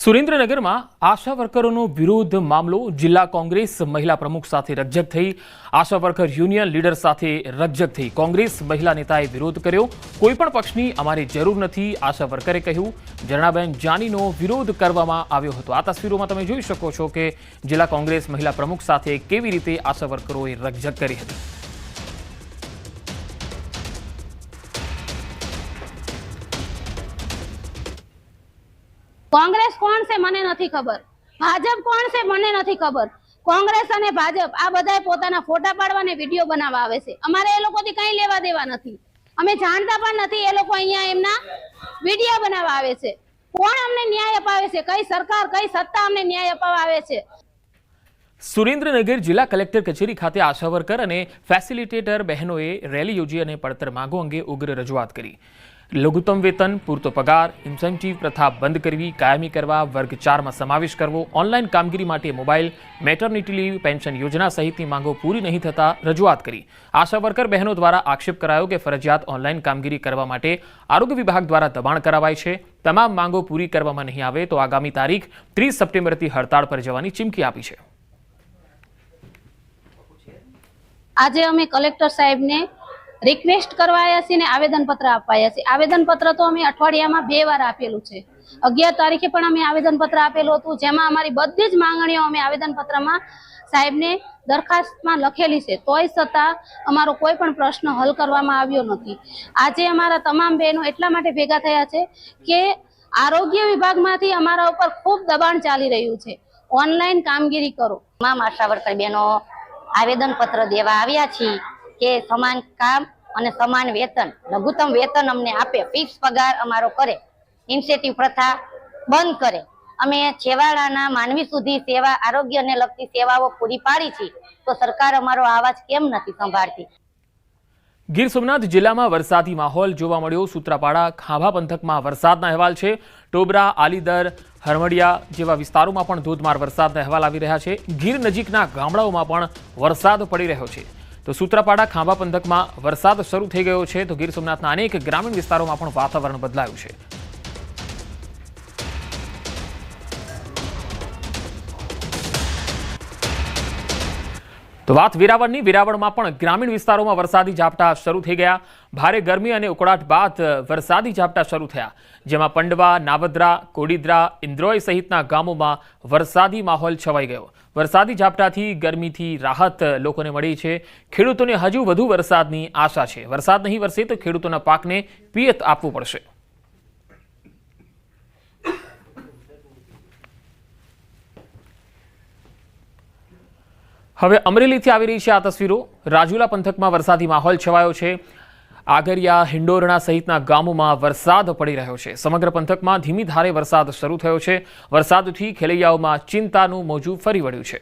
સુરેન્દ્રનગર में आशा वर्करों विरोध मामलो जिला कांग्रेस महिला प्रमुख साथे रकझक थई। आशा वर्कर यूनियन लीडर साथे रकझक थई। कांग्रेस महिला नेताए विरोध कर्यो। कोईपण पक्षनी अमारे जरूर नथी, आशा वर्करे कह्युं। जरणाबेन जानीनो विरोध करवामां आव्यो हतो। आ तस्वीरों में तमे जोई शको छो के जिला कांग्रेस महिला प्रमुख साथे केवी रीते आशा वर्करोए रकझक करी हती। कांग्रेस कोण से मने नथी खबर, भाजप कोण से मने नथी खबर। कांग्रेस अने भाजप आ बधाए पोताना फोटा पाडवाने विडियो बनावा आवे छे। अमारे ए लोकोथी कई लेवा देवा नथी, अमे जाणता पण नथी ए लोको अहींया एमना विडियो बनावा आवे छे। कोण अमने न्याय अपावे छे? कई सरकार कई सत्ता अमने न्याय अपावा आवे छे? सुरेन्द्रनगर जिला कलेक्टर कचेरी खाते आशा वर्कर और फेसिलिटेटर बहनोए रेली योजी और पड़तर मांगों अंगे उग्र रजूआत करी। लघुत्तम वेतन, पूरतो पगार, इंसेंटिव प्रथा बंद करवी, कायमी करवा, वर्ग 4 में समावेश करवो, ऑनलाइन कामगीरी माटे मोबाइल, मेटर्निटी लीव, पेन्शन योजना सहितनी मांगों पूरी नहीं थता रजूआत करी। आशा वर्कर बहनों द्वारा आक्षेप करायो के फरजियात ऑनलाइन कामगीरी करवा माटे आरोग्य विभाग द्वारा दबाण करावाय छे। तमाम मांगों पूरी करवामां नहीं आवे तो आगामी तारीख 30 सप्टेम्बरथी हड़ताळ पर जवानी चीमकी आपी छे। आज अमे कलेक्टर साहेब ने रिक्वेस्ट करवाया छे ने आवेदन पत्र आपाया छे। आवेदन पत्र तो अमे अठवाडियामां 2 વાર आपेलुं छे। 11 तारीखे पण अमे आवेदन पत्र आपेलुं हतुं, जेमां अमारी बधी ज मांगणीओ अमे आवेदन पत्रमां साहेबने दरखास्तमां लखेली छे, तोय छतां अमारो कोई पण प्रश्न हल करवामां आव्यो नथी। आजे अमारा तमाम बहनों एटला माटे भेगा थया छे के आरोग्य विभागमांथी अमारा उपर खूब दबाण चाली रह्युं छे। ऑनलाइन कामगीरी करो। તમામ આશા વર્કર બહેનો આવેદન પત્ર દેવા આવ્યા છીએ કે સમાન કામ અને સમાન વેતન, લઘુત્તમ વેતન અમને આપે, ફિક્સ પગાર અમારો કરે, ઇન્સેન્ટિવ પ્રથા બંધ કરે। અમે છેવાડાના માનવી સુધી સેવા, આરોગ્યને લગતી સેવાઓ પૂરી પાડી છે, તો સરકાર અમારો અવાજ કેમ નથી સંભાળતી? ગીર સોમનાથ જિલ્લામાં વરસાદી માહોલ જોવા મળ્યો। સૂત્રાપાડા, ખાંભા પંથકમાં વરસાદના અહેવાલ છે। ટોબરા, આલીદર, હરમડિયા જેવા વિસ્તારોમાં પણ ધોધમાર વરસાદના અહેવાલ આવી રહ્યા છે। ગીર નજીકના ગામડાઓમાં પણ વરસાદ પડી રહ્યો છે। તો સૂત્રાપાડા, ખાંભા પંથકમાં વરસાદ શરૂ થઈ ગયો છે, તો ગીર સોમનાથના અનેક ગ્રામીણ વિસ્તારોમાં પણ વાતાવરણ બદલાયું છે। तो बात वेरावळनी। वेरावळमां पण ग्रामीण विस्तारों में वरसादी झापटा शुरू थई गया। भारे गरमी और उकळाट बाद वरसादी झापटा शुरू थया, जेमां पंडवा, नावद्रा, कोडीद्रा, इंद्रोय सहितना गामों में वरसादी माहौल छवाई गयो। वरसादी झापटाथी गरमीथी राहत लोकोने मळी छे। खेडूतोने हजू वधु वरसादनी आशा छे। वरसाद नहीं वरसे तो खेडूतोना पाकने पियत आपवू पड़शे। હવે અમરેલીથી આવી રહી છે આ તસવીરો। રાજુલા પંથકમાં વરસાદી માહોલ છવાયો છે। આગરિયા, હિંડોરણા સહિતના ગામોમાં વરસાદ પડી રહ્યો છે। સમગ્ર પંથકમાં ધીમી ધારે વરસાદ શરૂ થયો છે। વરસાદથી ખેલૈયાઓમાં ચિંતાનું મોજું ફરી વળ્યું છે।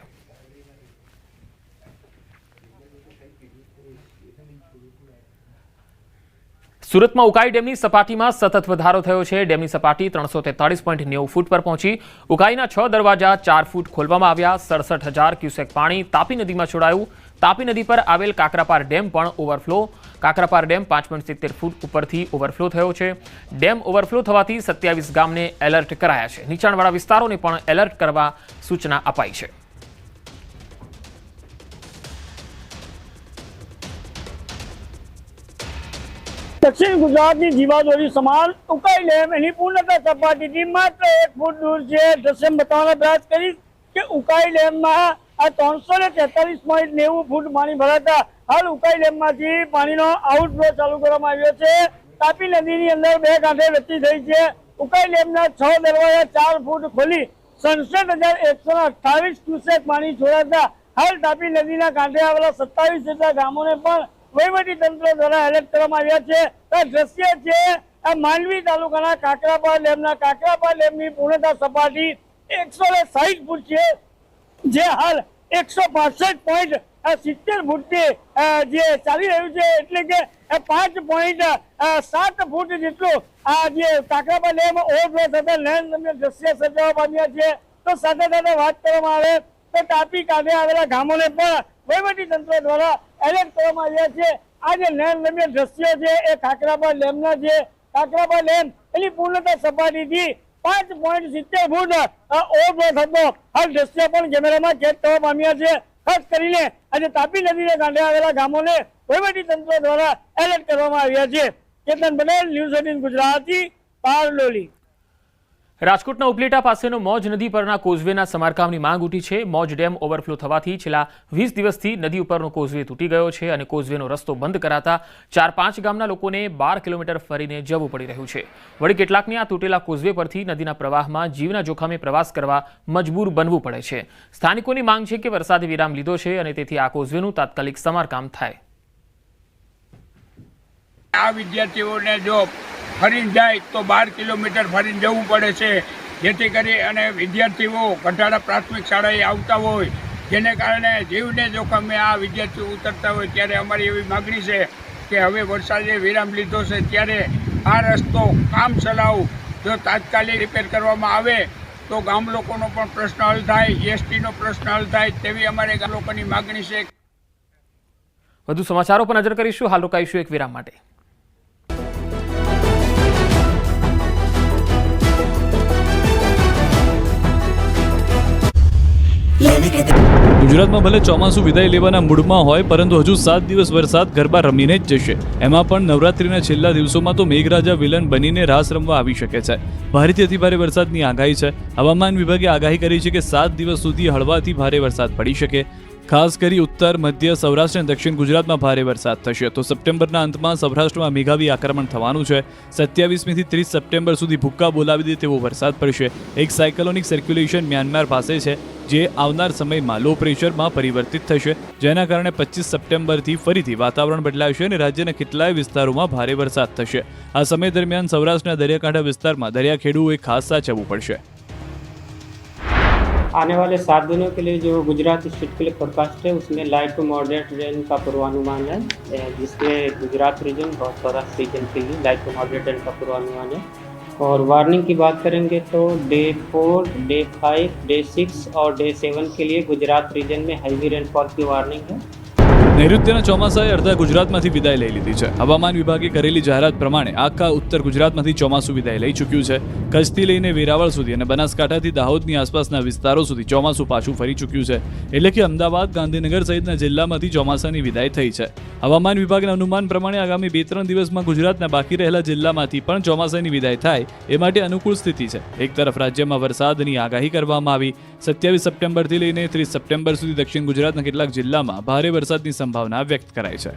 सूरत में उकाई डेमनी सपाटी में सतत वधारो थयो छे। डेमनी सपाटी 343.90 फूट पर पहुंची। उकाईना 6 दरवाजा 4 फूट खोलवामां आव्या। 67,000 क्यूसेक पाणी तापी नदी में छोड़ायुं। तापी नदी पर आवेल काकरापार डेम पण ओवरफ्लो। काकरापार डेम 5.70 फूट उपरथी ओवरफ्लो थयो छे। डेम ओवरफ्लो थवाथी 27 गामने एलर्ट कराया छे। नीचाणवाळा विस्तारोने पण एलर्ट करवा सूचना अपाई छे। दक्षिण गुजरात की जीवादोरी समान उकाई डेम एनी पूर्णता सपाटी थी मात्र 1 फूट दूर है। दृश्य बताने प्रयास करी कि उकाई डेम में आ 343.90 फूट पानी भराता हाल उकाई डेम में पानी आउटफ्लो चालू करवामां आव्यो छे। तापी नदी नी अंदर 2 कांठे वृत्ति थई छे। उकाई डेम ना 6 दरवाजा 4 फूट खोली 67,128 क्यूसेक पानी छोड़ाता हाल तापी नदी ना कांठे आवेला 27 जेटला गामोने पण वहीवटी तंत्र द्वारा एलर्ट करवामां આવ્યા છે। આ દ્રશ્ય છે આ માંડવી તાલુકાના કાકરાપાર ડેમના। કાકરાપાર ડેમની પૂર્ણતા સપાટી 160 ફૂટ છે, જે હાલ 165.70 ફૂટથી જે ચાલી રહ્યું છે, એટલે કે 5.7 ફૂટ જેટલું આ જે કાકરાપાર ડેમ ઓવરફ્લો થતા નયનરમ્ય દ્રશ્ય સર્જાવા પામ્યા છે। તો સાથે સાથે વાત કરવામાં આવે તો તાપી કાંઠે આવેલા ગામોને પણ વહીવટી તંત્ર દ્વારા एलर्ट કરવામાં આવ્યા છે। આ જે નયનરમ્ય દ્રશ્યો છે એ કાકરાપાર ડેમના છે। કાકરાપાર ડેમ એની પૂર્ણતા સપાટીથી 5.70 ફૂટ ઓવરફ્લો થતો હાલ દ્રશ્ય પણ કેમેરામાં કેદ થવા પામ્યા છે. ખાસ કરીને આજે તાપી નદીને કાંઠે આવેલા ગામોને વહીવટી તંત્ર દ્વારા એલર્ટ કરવામાં આવ્યા છે. કેતન પટેલ, ન્યૂઝ 18 ગુજરાતી, પારલોલી. રાજકોટના ઉપલેટા પાસેનો મોજ નદી પરના કોઝવેના સમારકામની માંગ ઉઠી છે. મોજ ડેમ ઓવરફ્લો થવાથી છેલ્લા 20 દિવસથી નદી ઉપરનો કોઝવે તૂટી ગયો છે અને કોઝવેનો રસ્તો બંધ કરાતા 4-5 ગામના લોકોને 12 કિલોમીટર ફરીને જવું પડી રહ્યું છે. વળી કેટલાકને આ તૂટેલા કોઝવે પરથી નદીના પ્રવાહમાં જીવના જોખમે પ્રવાસ કરવા મજબૂર બનવું પડે છે. સ્થાનિકોની માંગ છે કે વરસાદે વિરામ લીધો છે અને તેથી આ કોઝવેનું તાત્કાલિક સમારકામ થાય. આ વિદ્યાર્થીઓને જો ફરીને જાય તો 12 કિલોમીટર ફરીને જવું પડે છે, જેથી કરી અને વિદ્યાર્થીઓ ગઢાડા પ્રાથમિક શાળાએ આવતા હોય, જેને કારણે જીવને જોખમે આ વિદ્યાર્થીઓ ઉતરતા હોય. ત્યારે અમારી એવી માગણી છે કે હવે વરસાદે વિરામ લીધો છે ત્યારે આ રસ્તો કામ ચલાવ જો તાત્કાલિક રિપેર કરવામાં આવે તો ગામ લોકોનો પણ પ્રશ્ન હલ થાય, એસટીનો પ્રશ્ન હલ થાય તેવી અમારે ગામ લોકોની માગણી છે. વધુ સમાચારો પર નજર કરીશું. હાલ રોકાઈશું એક વિરામ માટે. ગુજરાતમાં ભલે ચોમાસું વિદાય લેવાના મૂડમાં હોય, પરંતુ હજુ 7 દિવસ વરસાદ ગરબા રમીને જ જશે. એમાં પણ નવરાત્રીના છેલ્લા દિવસોમાં તો મેઘરાજા વિલન બનીને રાસ રમવા આવી શકે છે. ભારેથી અતિભારે વરસાદની આગાહી છે. હવામાન વિભાગે આગાહી કરી છે કે 7 દિવસ સુધી હળવાથી ભારે વરસાદ પડી શકે. ખાસ કરી ઉત્તર, મધ્ય, સૌરાષ્ટ્ર અને દક્ષિણ ગુજરાતમાં ભારે વરસાદ થશે. તો સપ્ટેમ્બરના અંતમાં સૌરાષ્ટ્રમાં મેઘાવી આક્રમણ થવાનું છે. 27મી થી 30 સપ્ટેમ્બર સુધી ભૂક્કા બોલાવી દે તેવો વરસાદ પડશે. એક સાયક્લોનિક સર્ક્યુલેશન મ્યાનમાર પાસે છે, જે આવનાર સમયમાં લો પ્રેશરમાં પરિવર્તિત થશે, જેના કારણે 25 સપ્ટેમ્બરથી ફરીથી વાતાવરણ બદલાશે અને રાજ્યના કેટલાય વિસ્તારોમાં ભારે વરસાદ થશે. આ સમય દરમિયાન સૌરાષ્ટ્રના દરિયાકાંઠા વિસ્તારમાં દરિયાખેડૂઓએ ખાસ સાચવવું પડશે. आने वाले 7 दिनों के लिए जो गुजरात स्टेट के लिए फोरकास्ट है उसमें लाइट टू मॉडरेट रेन का पूर्वानुमान है, जिसमें गुजरात रीजन बहुत सौराष्ट्र रीजन के लिए लाइट टू मॉडरेट रेन का पूर्वानुमान है. और वार्निंग की बात करेंगे तो डे 4, डे 5, डे 6 और डे 7 के लिए गुजरात रीजन में हैवी रेनफॉल की वार्निंग है. નૈઋત્યના ચોમાસાએ અડધા ગુજરાતમાંથી વિદાય લઈ લીધી છે. હવામાન વિભાગે કરેલી જાહેરાત પ્રમાણે આખા ઉત્તર ગુજરાતમાંથી ચોમાસું વિદાય લઈ ચૂક્યું છે. કચ્છથી લઈને વેરાવળ સુધી અને બનાસકાંઠાથી દાહોદની આસપાસના વિસ્તારો સુધી ચોમાસું પાછું ફરી ચૂક્યું છે. એટલે કે અમદાવાદ, ગાંધીનગર સહિતના જિલ્લામાંથી ચોમાસાની વિદાય થઈ છે. હવામાન વિભાગના અનુમાન પ્રમાણે આગામી 2-3 દિવસમાં ગુજરાતના બાકી રહેલા જિલ્લામાંથી પણ ચોમાસાની વિદાય થાય એ માટે અનુકૂળ સ્થિતિ છે. એક તરફ રાજ્યમાં વરસાદની આગાહી કરવામાં આવી. 27 સપ્ટેમ્બરથી લઈને 30 સપ્ટેમ્બર સુધી દક્ષિણ ગુજરાતના કેટલાક જિલ્લામાં ભારે વરસાદની સંભાવના વ્યક્ત કરાઈ છે.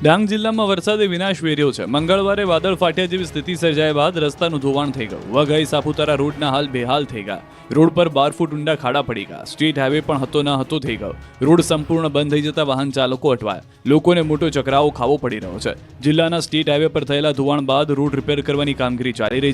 ડાંગ જિલ્લામાં વરસાદે વિનાશ વેર્યો છે. મંગળવારે વાદળ ફાટ્યા જેવી સ્થિતિ સર્જાયા બાદ રસ્તાનું ધોવાણ થઈ ગયું. વઘઈ સાપુતારા રોડના હાલ બેહાલ થઈ ગયા. રોડ પર 12 ફૂટ ઊંડા ખાડા પડી ગયા. સ્ટેટ હાઈવે પણ હતો ન હતો થઈ ગયો. રોડ સંપૂર્ણ બંધ થઈ જતા વાહન ચાલકો અટવાયા. લોકોને મોટો ચકરાવો ખાવો પડી રહ્યો છે. જિલ્લાના સ્ટેટ હાઈવે પર થયેલા ધોવાણ બાદ રોડ રિપેર કરવાની કામગીરી ચાલી રહી છે.